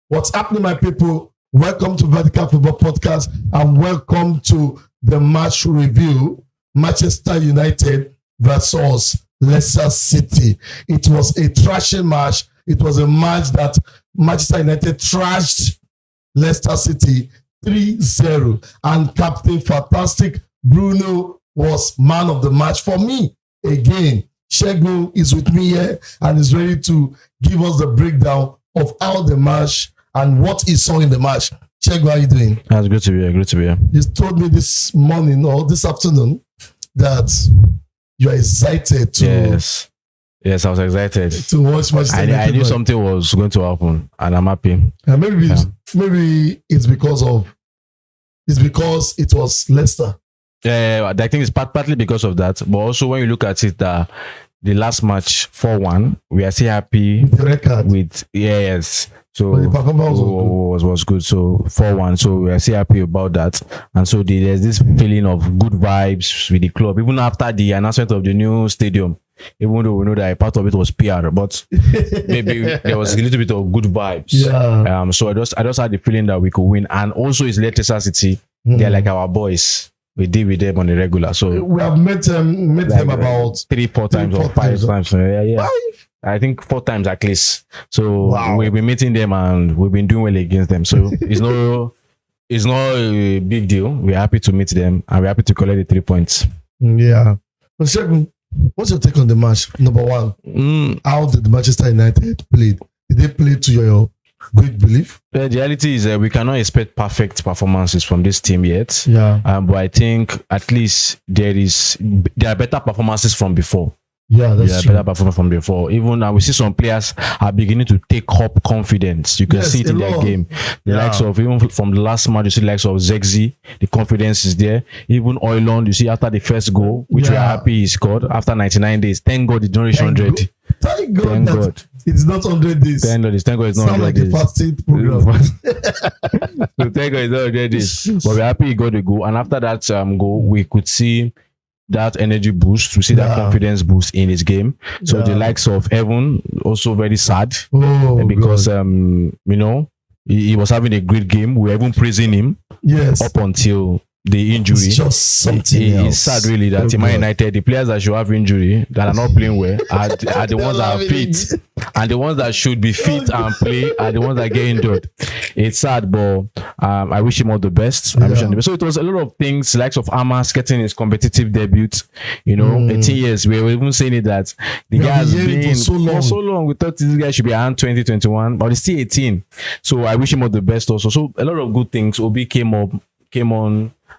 What's happening, my people? Welcome to Vertical Football Podcast and welcome to the match review. Manchester United versus Leicester City. It was a thrashing match. It was a match that Manchester United thrashed Leicester City 3-0. And Captain Fantastic BRUNO was man of the match for me. Again, Shegun is with me here and is ready to give us the breakdown of how the match and what he saw in the match. Shegun, how are you doing? That's good to be here. Good to be here. You told me this morning or this afternoon that you are excited to... Yes, I was excited to watch Manchester United. I knew something was going to happen and I'm happy. And maybe it's because it was Leicester. Yeah, I think it's partly because of that. But also when you look at it, the last match 4-1, we are still happy with the record. Yes. So but the performance was good. So 4-1. So we are still happy about that. And so there's this feeling of good vibes with the club, even after the announcement of the new stadium. Even though we know that a part of it was PR, but maybe there was a little bit of good vibes. Yeah. So I just had the feeling that we could win. And also it's Leicester City. They're like our boys. We deal with them on the regular. So we have met them about 3-4 times or 5 times. Yeah. 5? I think 4 times at least. So we've been meeting them and we've been doing well against them. So it's not a big deal. We're happy to meet them and we're happy to collect the 3 points. Yeah. But second, what's your take on the match? Number one, how did Manchester United play? Did they play to your great belief? The reality is that we cannot expect perfect performances from this team yet. Yeah. But I think at least there are better performances from before. Yeah, that's true. Better performance from before. Even now, we see some players are beginning to take up confidence. You can see it in their game. The likes of, even from the last match, you see the likes of Zexi, the confidence is there. Even HOJLUND, you see after the first goal, which we are happy he scored after 99 days. Thank God he didn't reach 100. Thank God. It's not 100 days. Thank God it's not 100 days. Sound like a fasting program. So thank God it's not 100 days. But we're happy he got the goal. And after that goal, we could see that energy boost, we see that confidence boost in his game. So the likes of Evan also very sad because he was having a great game. We were even praising him up until the injury. It's just something else. It's sad really that in Man United, the players that should have injury that are not playing well are the ones that are fit, and the ones that should be fit and play are the ones that get injured. It's sad, but I wish him all the best. So it was a lot of things, likes of Amas getting his competitive debut. 18 years. We were even saying it that the guy has been for so long. We thought this guy should be around 2021, but he's still 18. So I wish him all the best also. So a lot of good things. Obi came on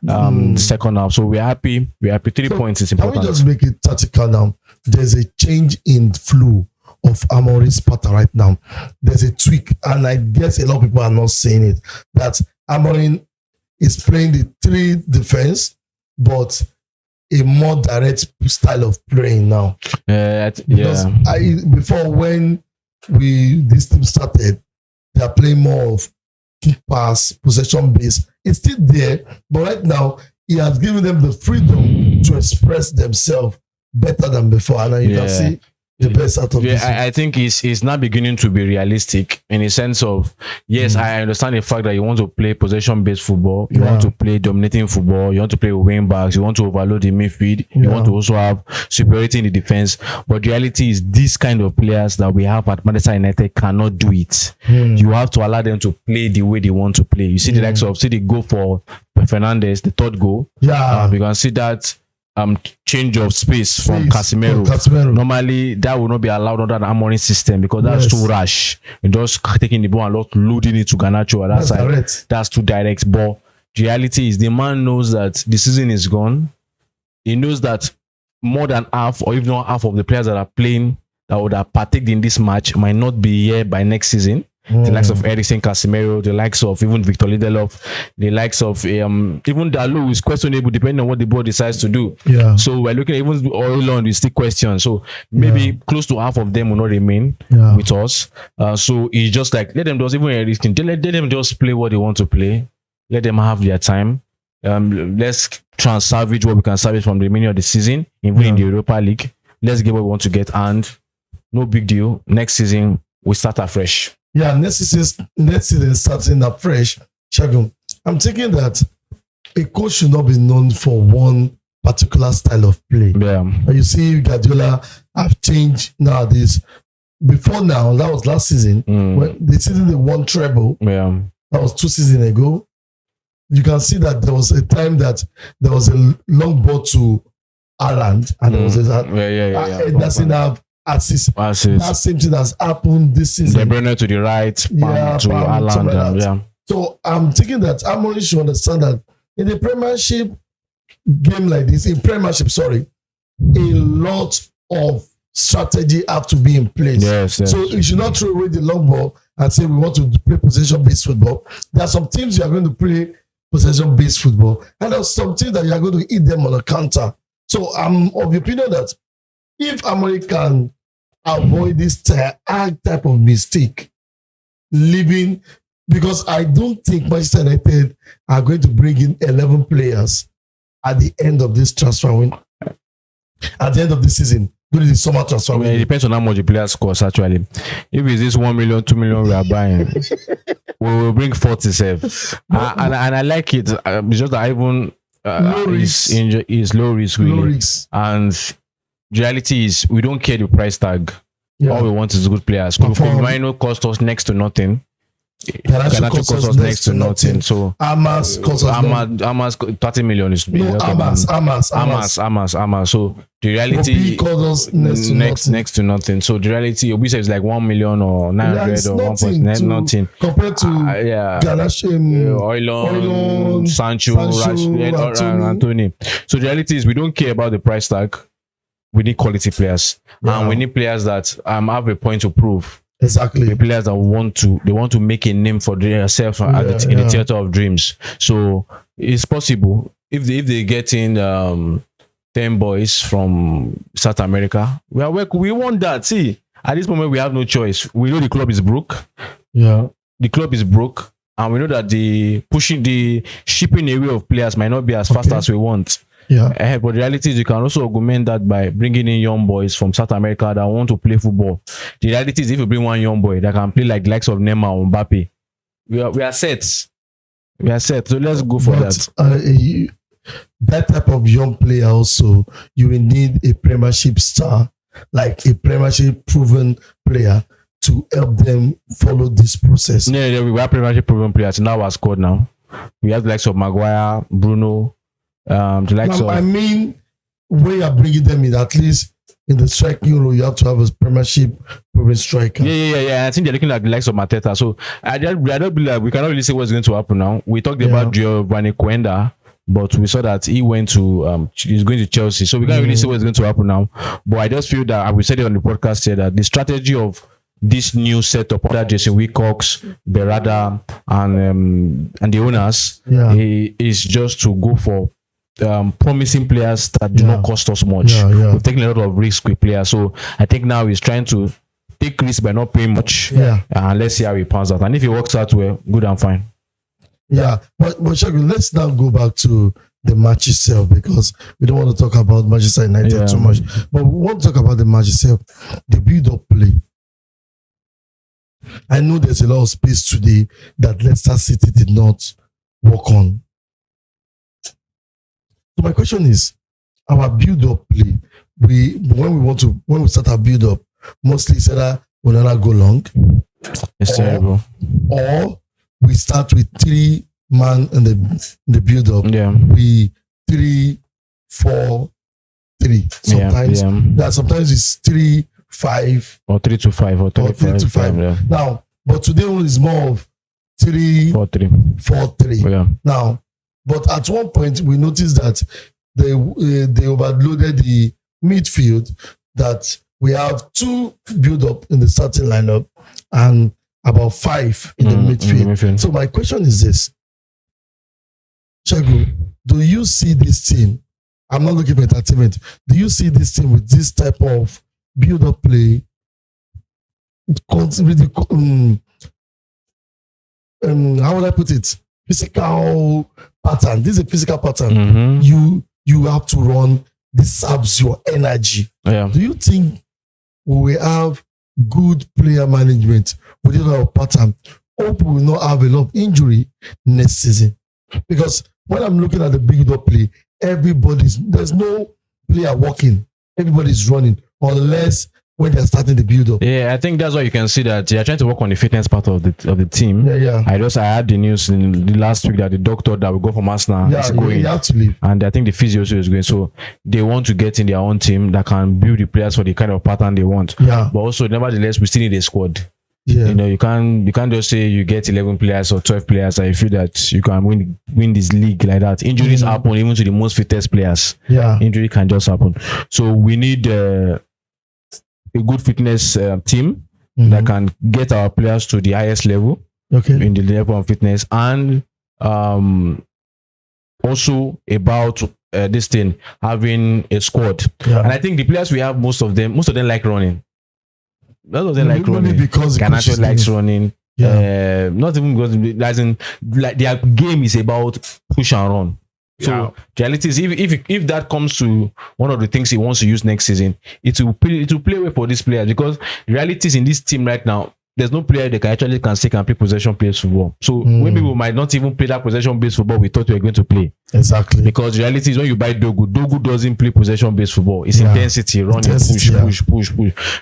the second half. So we're happy. 3 points is important. Can we just make it tactical now? There's a change in flow of AMORIM's pattern right now. There's a tweak, and I guess a lot of people are not saying it, that AMORIM is playing the 3 defense, but a more direct style of playing now. Before, when this team started, they are playing more of kick pass, possession base. It's still there, but right now he has given them the freedom to express themselves better than before, and you can see the best out of this. I think it's now beginning to be realistic in the sense of, yes, I understand the fact that you want to play possession-based football, you want to play dominating football, you want to play wing backs, you want to overload the midfield, you want to also have superiority in the defense. But the reality is this kind of players that we have at Manchester United cannot do it. You have to allow them to play the way they want to play. You see the likes of, the goal for Fernandes, the third goal. You can see that change of space from Casemiro. Normally that will not be allowed under the AMORIM system because that's too rash. You just taking the ball and not loading it to Garnacho at that side. Direct. That's too direct. But the reality is the man knows that the season is gone. He knows that more than half or even not half of the players that are playing that would have partaken in this match might not be here by next season. The likes of Eriksen, Casemiro, the likes of even Victor Lindelof, the likes of even Dalot is questionable depending on what the board decides to do. So we're looking at even HOJLUND is still questioned. So maybe close to half of them will not remain with us. So it's just like let them just even Eriksen, let them just play what they want to play. Let them have their time. Let's try and salvage what we can salvage from the remaining of the season, even in the Europa League. Let's get what we want to get, and no big deal. Next season we start afresh. next season starting afresh. Shagun, I'm thinking that a coach should not be known for one particular style of play. Yeah. And you see, Guardiola have changed nowadays. Before now, that was last season. When the season they won treble. Yeah. That was 2 seasons ago. You can see that there was a time that there was a long ball to Haaland, and there was doesn't have assist. That same thing has happened this season. De Bruyne to the right, to Haaland. Yeah. So I'm thinking that AMORIM should understand that in the Premiership game like this, a lot of strategy have to be in place. Yes. So you should not throw away the long ball and say we want to play possession-based football. There are some teams you are going to play possession-based football, and there are some teams that you are going to eat them on a counter. So I'm of the opinion that if AMORIM can avoid this type of mistake, because I don't think Manchester United are going to bring in 11 players at the end of this transfer window, at the end of this season, during the summer transfer window. It depends on how much the players cost, actually. If it's this 1 million, 2 million we are buying, we will bring 47. And I like it. It's just that even is low risk, really. Low risk. And the reality is, we don't care the price tag. Yeah. All we want is good players. Firmino cost us next to nothing. Garnacho cost us next to nothing. So Amas cost us 30 million is Amas. So the reality cost us next to nothing. So the reality, Obi says like 1 million or 900 or 1.9 nothing compared to Garnacho, HOJLUND, Sancho, Rashford, Anthony. So the reality is, we don't care about the price tag. We need quality players, and we need players that have a point to prove. Exactly. The players that want to make a name for themselves in the theater of dreams. So it's possible if they get in 10 boys from South America. We want that. See, at this moment we have no choice. We know the club is broke. Yeah, the club is broke, and we know that the shipping away of players might not be as fast as we want. Yeah. But the reality is, you can also augment that by bringing in young boys from South America that want to play football. The reality is, if you bring one young boy that can play like the likes of Neymar or Mbappe, we are set. We are set. So let's go for that. That type of young player also, you will need a Premiership star, like a Premiership proven player, to help them follow this process. Yeah, we have Premiership proven players in our squad now. We have the likes of Maguire, Bruno. I mean, when you're bringing them in, at least in the striking role, you have to have a Premiership proven striker. Yeah. I think they're looking at the likes of Mateta. So I don't believe we cannot really say what's going to happen now. We talked about Giovanni Quenda, but we saw that he went to he's going to Chelsea. So we can't really say what's going to happen now. But I just feel that, we said it on the podcast here, that the strategy of this new setup under Jason Wilcox, Berada, and the owners is just to go for promising players that do not cost us much. We've taken a lot of risk with players, so I think now he's trying to take risk by not paying much. And let's see how he pans out. And if it works out well, good and fine. But Shagun, let's now go back to the match itself, because we don't want to talk about Manchester United too much, but we want to talk about the match itself, the build-up play. I know there's a lot of space today that Leicester City did not work on. So my question is, our build-up play, when we start our build-up, mostly it's either we'll not go long. It's terrible. Or we start with 3 man in the build-up. We 3-4-3. Sometimes sometimes it's 3-5 or 3-5 or 3-5. Now, but today is more of 3-4-3. Now, but at one point we noticed that they overloaded the midfield, that we have 2 build-up in the starting lineup and about 5 in the midfield. So my question is this, Shagun, do you see this team? I'm not looking for entertainment. Do you see this team with this type of build-up play? How would I put it? Physical pattern. This is a physical pattern. You have to run. This saps your energy. Do you think we have good player management within our pattern, hope we will not have a lot of injury next season. Because when I'm looking at the build-up play, there's no player walking. Everybody's running, unless when they're starting the build-up. Yeah, I think that's why you can see that they are trying to work on the fitness part of the team. Yeah. I had the news in the last week that the doctor that will go from Arsenal is going. He had to leave. And I think the physio also is going. So they want to get in their own team that can build the players for the kind of pattern they want. Yeah. But also, nevertheless, we still need a squad. Yeah. You know, you can't just say you get 11 players or 12 players and you feel that you can win this league like that. Injuries happen even to the most fittest players. Yeah. Injury can just happen. So we need a good fitness team that can get our players to the highest level in the level of fitness, and also about this thing, having a squad. And I think the players we have, most of them like running. Most of them like running because Garnacho likes running. Not even because like their game is about push and run. So the reality is, if that comes to one of the things he wants to use next season, it will play well for these players, because the reality is in this team right now, there's no player that can play possession-based football. So when people might not even play that possession-based football we thought we were going to play. Exactly. Because the reality is, when you buy Dogu doesn't play possession-based football. It's intensity, running, push.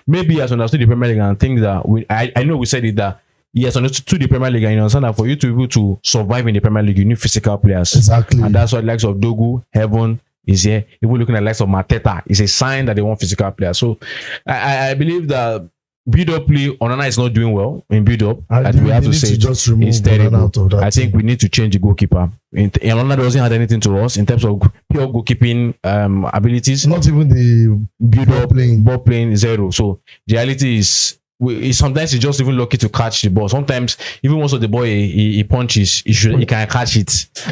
Maybe he has understood the Premier League and think that I know we said it, that he has understood the Premier League, and you understand that for you to be able to survive in the Premier League, you need physical players. Exactly. And that's why the likes of Dogu, Heaven is here. Even looking at the likes of Mateta, it's a sign that they want physical players. So I believe that build-up play, Onana is not doing well in build-up. We have to say just remove it's terrible. out of that. I think we need to change the goalkeeper. Onana doesn't have anything to us in terms of pure goalkeeping abilities. Not even the build-up ball playing zero. So the reality is, sometimes he's just even lucky to catch the ball. Sometimes even most of the ball he punches, he can catch it.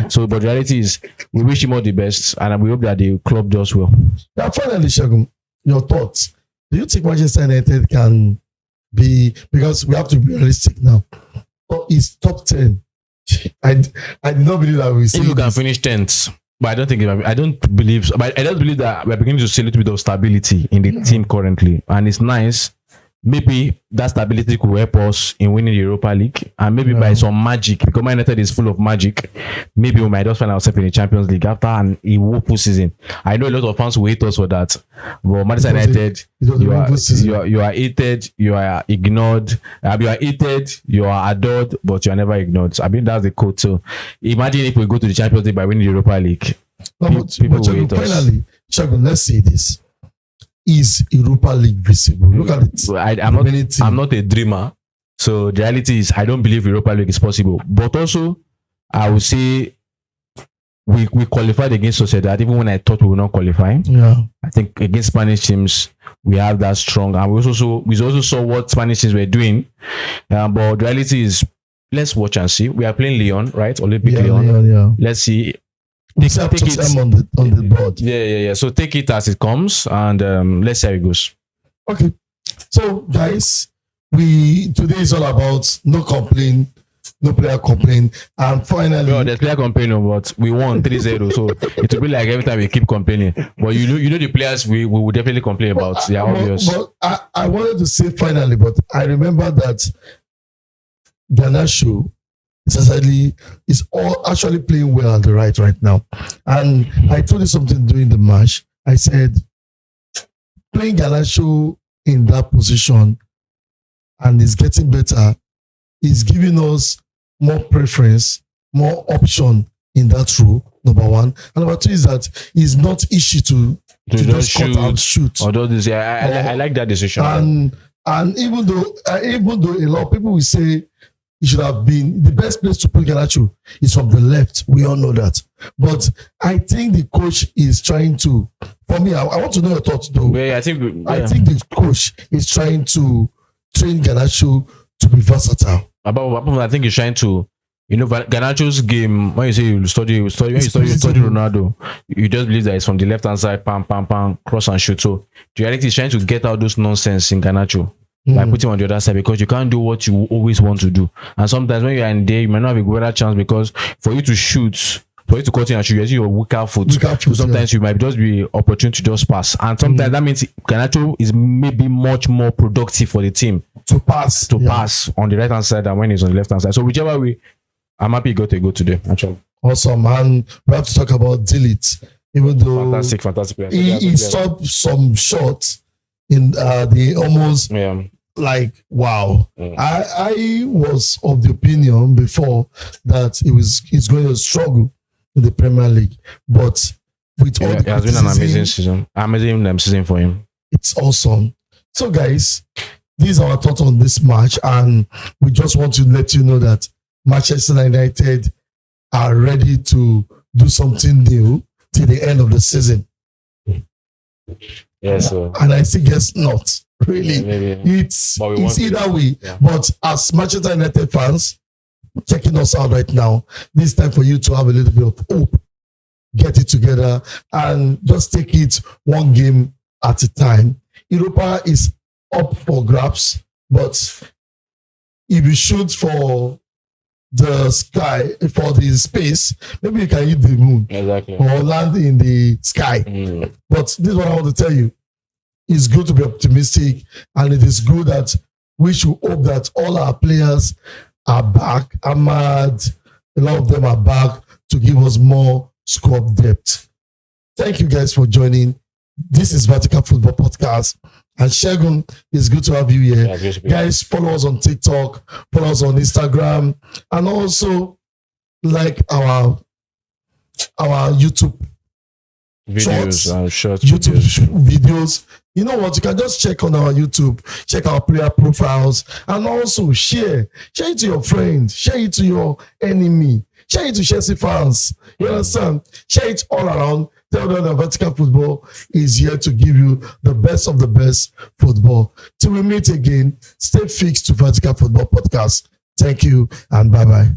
So, but the reality is, we wish him all the best, and we hope that the club does well. Now, finally, Segun, your thoughts. Do you think Manchester United can be, because we have to be realistic now, it's top 10? I did not believe that we see. If you can finish 10th, but I don't believe that we're beginning to see a little bit of stability in the team currently, and it's nice. Maybe that stability could help us in winning the Europa League, and maybe by some magic, because Man United is full of magic, maybe we might just find ourselves in the Champions League after an woeful season. I know a lot of fans will hate us for that, but Manchester United, you are hated, you are ignored, you are hated, you are adored, but you are never ignored. I mean, that's the quote. So imagine if we go to the Champions League by winning the Europa League. People will hate us. Finally, Segun, let's see this. Is Europa League visible? Look at it. I'm not a dreamer. So the reality is, I don't believe Europa League is possible. But also, I would say we qualified against Sociedad, even when I thought we were not qualifying. I think against Spanish teams, we have that strong. And we also saw what Spanish teams were doing. But the reality is, let's watch and see. We are playing Lyon, right? Olympic Lyon. Let's see. Take it on the board. Yeah. So take it as it comes, and let's see how it goes. Okay. So guys, today is all about no complaint, no player complaint, and finally, there's player complaining, but we won 3-0. So it will be like every time we keep complaining. But you know the players we will definitely complain about. They are obvious. But I wanted to say finally, but I remember that Garnacho is all actually playing well at the right now. And I told you something during the match. I said, playing Garnacho in that position and is getting better is giving us more preference, more option in that role, number one. And number two is that it's not easy to just cut and shoot. Although I like that decision. And even though a lot of people will say it should have been the best place to put Garnacho is from the left. We all know that. But I think the coach is trying to, for me, I want to know your thoughts though. I think the coach is trying to train Garnacho to be versatile. I think he's trying to, Garnacho's game, when you say you study Ronaldo, you just believe that it's from the left hand side, pam, cross and shoot. So the reality is trying to get out those nonsense in Garnacho. By putting on the other side, because you can't do what you always want to do. And sometimes when you are in there, you might not have a better chance, because for you to shoot for you to cut in and shoot, you're using your weaker foot. So sometimes you might just be opportune to just pass. And sometimes that means Garnacho is maybe much more productive for the team to pass on the right hand side than when he's on the left hand side. So whichever way, I'm happy he got a goal today, actually. Awesome. And we have to talk about Delete. Even though fantastic player. He stopped some shots in the almost like wow. I was of the opinion before that he's going to struggle in the Premier League, but with all the it has been an amazing season for him. It's awesome. So guys, these are our thoughts on this match, and we just want to let you know that Manchester United are ready to do something new till the end of the season. Yes, and I still guess not. Really, it's either way. Yeah. But as Manchester United fans checking us out right now, this is time for you to have a little bit of hope. Get it together and just take it one game at a time. Europa is up for grabs, but if you shoot for the sky, for the space, maybe you can hit the moon or land in the sky. But this is what I want to tell you. It's good to be optimistic, and it is good that we should hope that all our players are back. Ahmad, a lot of them are back to give us more squad depth. Thank you guys for joining. This is Vertical Football Podcast. And Shegun, it's good to have you here. Yeah, guys, follow us on TikTok, follow us on Instagram, and also like our YouTube videos, shorts, YouTube videos. You know what? You can just check on our YouTube, check our player profiles, and also share it to your friends, share it to your enemy, share it to Chelsea fans. You understand? Share it all around. Tell them that Vertical Football is here to give you the best of the best football. Till we meet again, stay fixed to Vertical Football Podcast. Thank you and bye-bye.